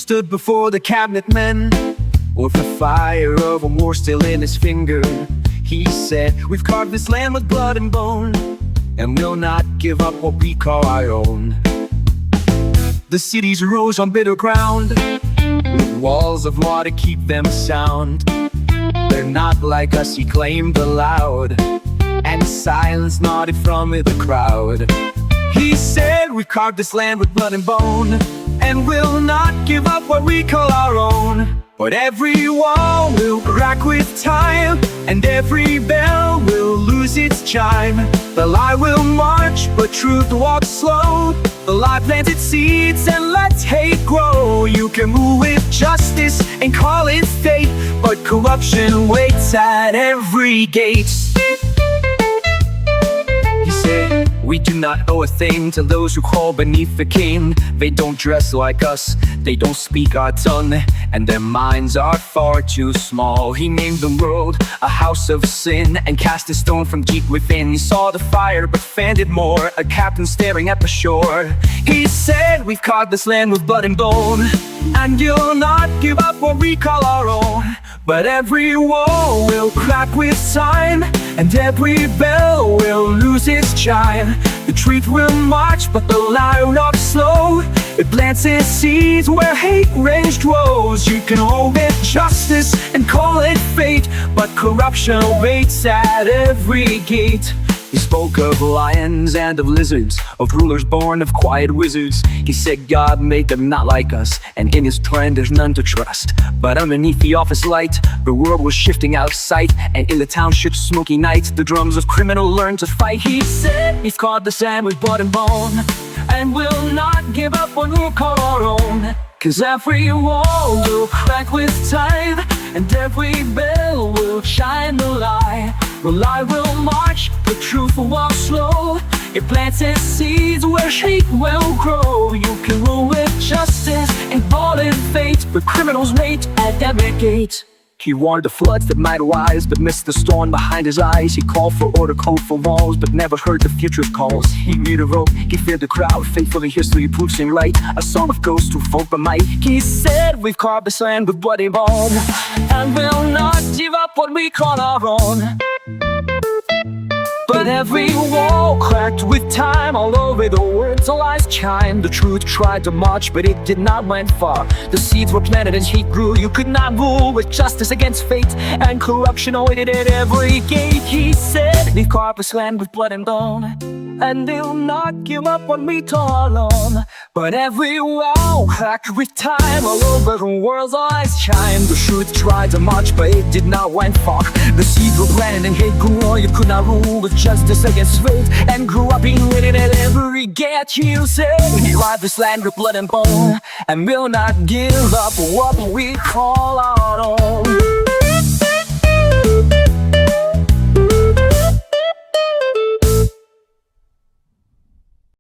stood before the cabinet men, with the fire of a war still in his finger. He said, "We've carved this land with blood and bone, and we'll not give up what we call our own." The cities rose on bitter ground, with walls of water keep them sound. "They're not like us," he claimed aloud, and silence nodded from the crowd. He said, "We've carved this land with blood and bone, and we'll not give up what we call our own. But every wall will crack with time, and every bell will lose its chime. The lie will march, but truth walks slow. The lie planted seeds and lets hate grow. You can move with justice and call it fate, but corruption waits at every gate." He said, "We do not owe a thing to those who crawl beneath the king. They don't dress like us, they don't speak our tongue, and their minds are far too small." He named the world a house of sin, and cast a stone from deep within. He saw the fire but fanned it more, a captain staring at the shore. He said, "We've carved this land with blood and bone, and you'll not give up what we call our own. But every wall will crack with time, and every bell will lose its chime. The truth will march, but the lie walks slow. It plants its seeds where hate raised woes. You can hold with justice and call it fate, but corruption waits at every gate." He spoke of lions and of lizards, of rulers born of quiet wizards. He said God made them not like us, and in his plan there's none to trust. But underneath the office light, the world was shifting out of sight, and in the township's smoky night, the drums of criminal learned to fight. He said, "We've carved the sand with blood and bone, and we'll not give up what we'll call our own. 'Cause every wall will crack with time, and every bell will shine the lie. The lie will march, the truth will walk slow. It plants its seeds where hate will grow. You can rule with justice and call it fate, but criminals wait at every gate." He warned the floods that might arise, but missed the storm behind his eyes. He called for order, called for walls, but never heard the future's calls. He read a rope, he feared the crowd. Faithfully history proves him right, a song of ghosts who fought by might. He said, "We've carved this land with bloody bone, and we'll not give up what we call our own. But every wall cracked with time, all over the words a lies chime. The truth tried to march, but it did not went far. The seeds were planted and hate grew. You could not rule with justice against fate, and corruption awaited at every gate." He said, "We've carved this land with blood and bone, and they'll not give up what we call our own. But every wall cracked with time, all over the world's eyes chime. The truth tried to march, but it did not went far. The seeds were planted and hate grew. You could not rule with justice against fate, and grew up being waiting at every gate." You said, "We carved this land with blood and bone, and we'll not give up what we call our own.